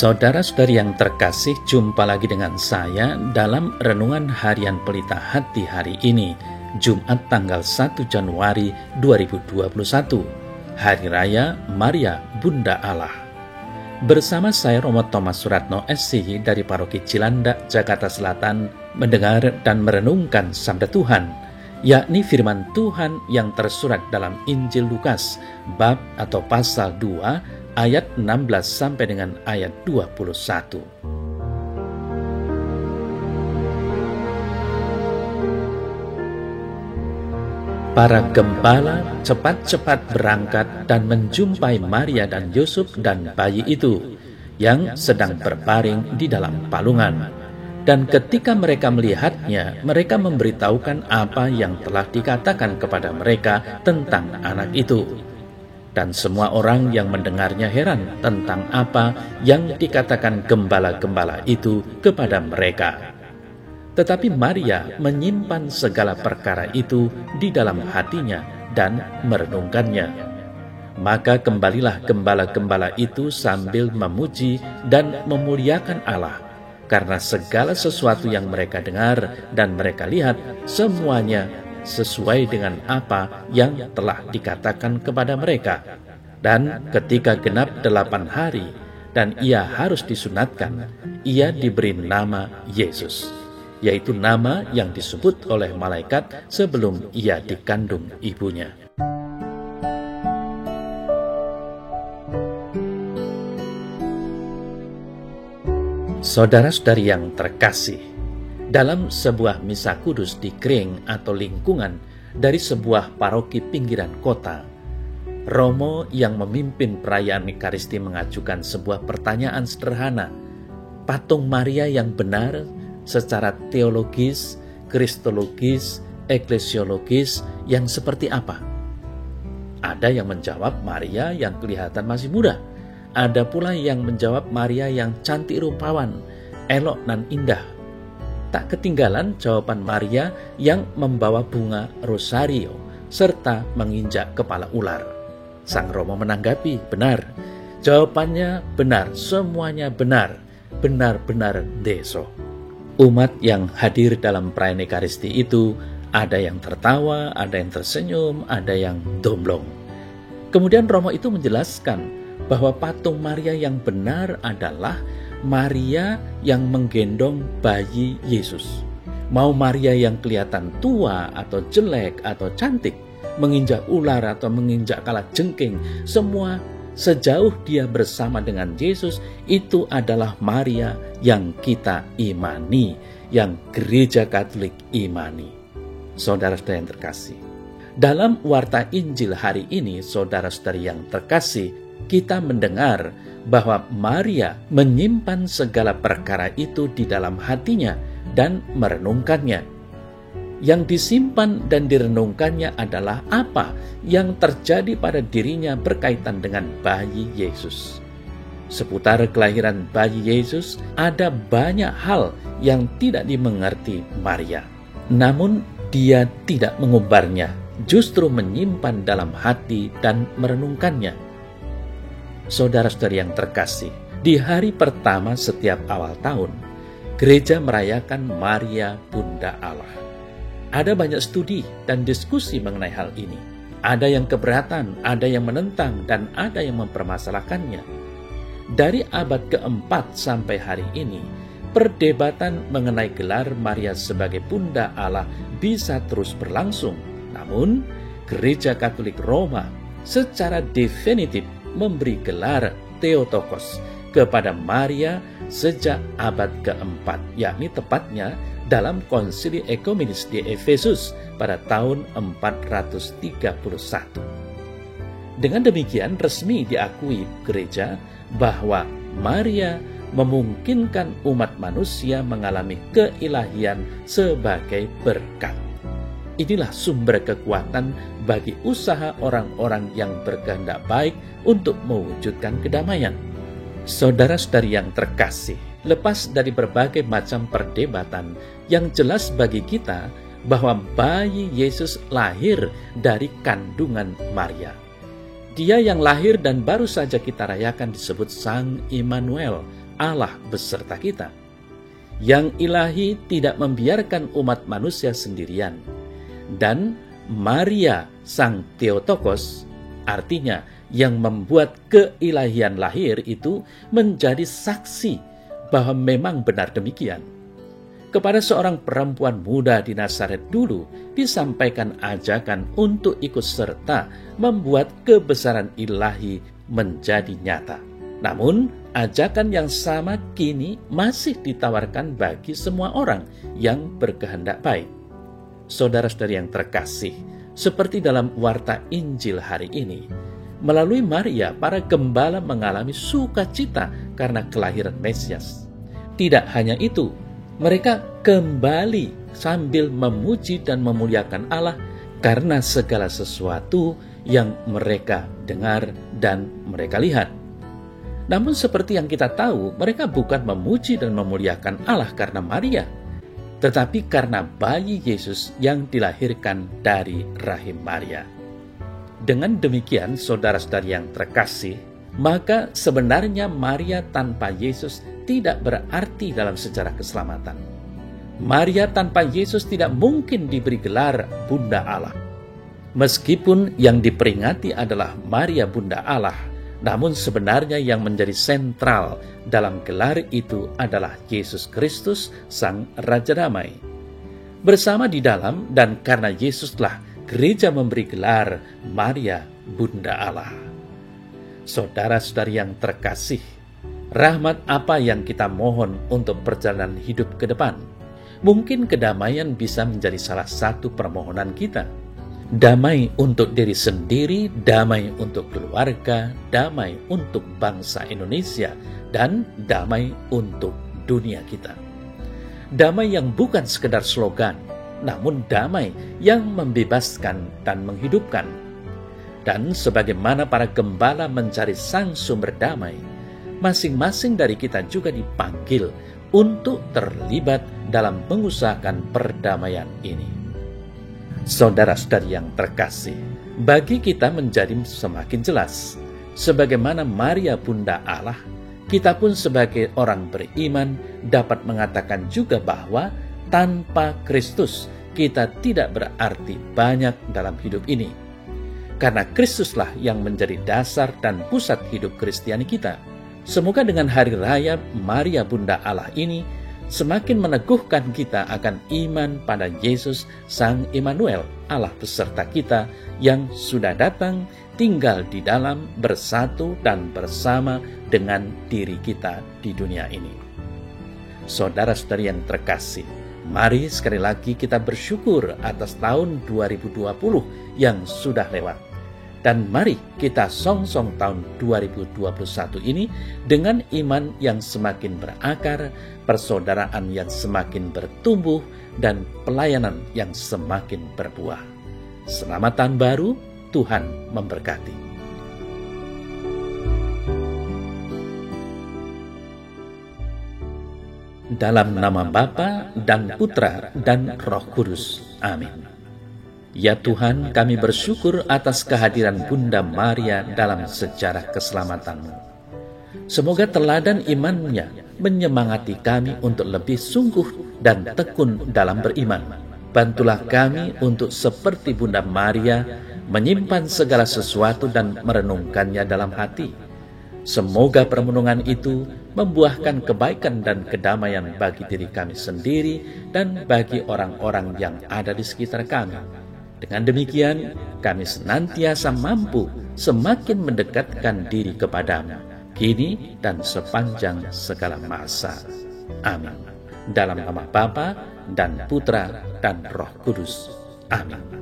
Saudara-saudari yang terkasih, jumpa lagi dengan saya dalam Renungan Harian Pelita Hati hari ini, Jumat tanggal 1 Januari 2021, Hari Raya Maria Bunda Allah. Bersama saya Romo Thomas Suratno SCY dari Paroki Cilandak, Jakarta Selatan, mendengar dan merenungkan Sabda Tuhan, yakni firman Tuhan yang tersurat dalam Injil Lukas, bab atau pasal 2, ayat 16 sampai dengan ayat 21. Para gembala cepat-cepat berangkat dan menjumpai Maria dan Yusuf dan bayi itu yang sedang berbaring di dalam palungan. Dan ketika mereka melihatnya, mereka memberitahukan apa yang telah dikatakan kepada mereka tentang anak itu. Dan semua orang yang mendengarnya heran tentang apa yang dikatakan gembala-gembala itu kepada mereka. Tetapi Maria menyimpan segala perkara itu di dalam hatinya dan merenungkannya. Maka kembalilah gembala-gembala itu sambil memuji dan memuliakan Allah, karena segala sesuatu yang mereka dengar dan mereka lihat semuanya sesuai dengan apa yang telah dikatakan kepada mereka. Dan ketika genap 8 hari dan ia harus disunatkan, ia diberi nama Yesus, yaitu nama yang disebut oleh malaikat sebelum ia dikandung ibunya. Saudara-saudari yang terkasih, dalam sebuah misa kudus di kring atau lingkungan dari sebuah paroki pinggiran kota, Romo yang memimpin perayaan Ekaristi mengajukan sebuah pertanyaan sederhana. Patung Maria yang benar secara teologis, kristologis, eklesiologis yang seperti apa? Ada yang menjawab Maria yang kelihatan masih muda. Ada pula yang menjawab Maria yang cantik rupawan, elok dan indah. Tak ketinggalan jawaban Maria yang membawa bunga rosario serta menginjak kepala ular. Sang Romo menanggapi, benar. Jawabannya benar, semuanya benar. Benar-benar deso. Umat yang hadir dalam perayaan Ekaristi itu ada yang tertawa, ada yang tersenyum, ada yang domblong. Kemudian Romo itu menjelaskan bahwa patung Maria yang benar adalah Maria yang menggendong bayi Yesus. Mau Maria yang kelihatan tua atau jelek atau cantik, menginjak ular atau menginjak kalajengking, semua sejauh dia bersama dengan Yesus, itu adalah Maria yang kita imani, yang Gereja Katolik imani. Saudara-saudara yang terkasih, dalam warta Injil hari ini, saudara-saudari yang terkasih, kita mendengar bahwa Maria menyimpan segala perkara itu di dalam hatinya dan merenungkannya. Yang disimpan dan direnungkannya adalah apa yang terjadi pada dirinya berkaitan dengan bayi Yesus. Seputar kelahiran bayi Yesus, ada banyak hal yang tidak dimengerti Maria. Namun dia tidak mengumbarnya, justru menyimpan dalam hati dan merenungkannya. Saudara-saudari yang terkasih, di hari pertama setiap awal tahun, gereja merayakan Maria Bunda Allah. Ada banyak studi dan diskusi mengenai hal ini. Ada yang keberatan, ada yang menentang, dan ada yang mempermasalahkannya. Dari abad keempat sampai hari ini, perdebatan mengenai gelar Maria sebagai Bunda Allah bisa terus berlangsung. Namun, Gereja Katolik Roma secara definitif memberi gelar Theotokos kepada Maria sejak abad keempat, yakni tepatnya dalam konsili ekumenis di Efesus pada tahun 431. Dengan demikian resmi diakui gereja bahwa Maria memungkinkan umat manusia mengalami keilahian sebagai berkat. Inilah sumber kekuatan bagi usaha orang-orang yang berkehendak baik untuk mewujudkan kedamaian. Saudara-saudari yang terkasih, lepas dari berbagai macam perdebatan, yang jelas bagi kita bahwa bayi Yesus lahir dari kandungan Maria. Dia yang lahir dan baru saja kita rayakan disebut Sang Immanuel, Allah beserta kita. Yang ilahi tidak membiarkan umat manusia sendirian. Dan Maria Sang Theotokos, artinya yang membuat keilahian lahir itu, menjadi saksi bahwa memang benar demikian. Kepada seorang perempuan muda di Nazaret dulu disampaikan ajakan untuk ikut serta membuat kebesaran ilahi menjadi nyata. Namun, ajakan yang sama kini masih ditawarkan bagi semua orang yang berkehendak baik. Saudara-saudari yang terkasih, seperti dalam warta Injil hari ini, melalui Maria, para gembala mengalami sukacita karena kelahiran Mesias. Tidak hanya itu, mereka kembali sambil memuji dan memuliakan Allah karena segala sesuatu yang mereka dengar dan mereka lihat. Namun seperti yang kita tahu, mereka bukan memuji dan memuliakan Allah karena Maria, tetapi karena bayi Yesus yang dilahirkan dari rahim Maria. Dengan demikian, saudara-saudari yang terkasih, maka sebenarnya Maria tanpa Yesus tidak berarti dalam sejarah keselamatan. Maria tanpa Yesus tidak mungkin diberi gelar Bunda Allah. Meskipun yang diperingati adalah Maria Bunda Allah, namun sebenarnya yang menjadi sentral dalam gelar itu adalah Yesus Kristus, Sang Raja Damai. Bersama di dalam dan karena Yesuslah gereja memberi gelar Maria Bunda Allah. Saudara-saudari yang terkasih, rahmat apa yang kita mohon untuk perjalanan hidup ke depan? Mungkin kedamaian bisa menjadi salah satu permohonan kita. Damai untuk diri sendiri, damai untuk keluarga, damai untuk bangsa Indonesia, dan damai untuk dunia kita. Damai yang bukan sekedar slogan, namun damai yang membebaskan dan menghidupkan. Dan sebagaimana para gembala mencari sang sumber damai, masing-masing dari kita juga dipanggil untuk terlibat dalam mengusahakan perdamaian ini. Saudara-saudari yang terkasih, bagi kita menjadi semakin jelas, sebagaimana Maria Bunda Allah, kita pun sebagai orang beriman dapat mengatakan juga bahwa tanpa Kristus kita tidak berarti banyak dalam hidup ini. Karena Kristuslah yang menjadi dasar dan pusat hidup Kristiani kita. Semoga dengan hari raya Maria Bunda Allah ini semakin meneguhkan kita akan iman pada Yesus Sang Immanuel, Allah beserta kita yang sudah datang, tinggal di dalam, bersatu dan bersama dengan diri kita di dunia ini. Saudara-saudari yang terkasih, mari sekali lagi kita bersyukur atas tahun 2020 yang sudah lewat. Dan mari kita songsong tahun 2021 ini dengan iman yang semakin berakar, persaudaraan yang semakin bertumbuh, dan pelayanan yang semakin berbuah. Selamat tahun baru, Tuhan memberkati. Dalam nama Bapa dan Putra dan Roh Kudus. Amin. Ya Tuhan, kami bersyukur atas kehadiran Bunda Maria dalam sejarah keselamatan-Mu. Semoga teladan imannya menyemangati kami untuk lebih sungguh dan tekun dalam beriman. Bantulah kami untuk seperti Bunda Maria, menyimpan segala sesuatu dan merenungkannya dalam hati. Semoga permenungan itu membuahkan kebaikan dan kedamaian bagi diri kami sendiri dan bagi orang-orang yang ada di sekitar kami. Dengan demikian, kami senantiasa mampu semakin mendekatkan diri kepadamu, kini dan sepanjang segala masa. Amin. Dalam nama Bapa dan Putra dan Roh Kudus. Amin.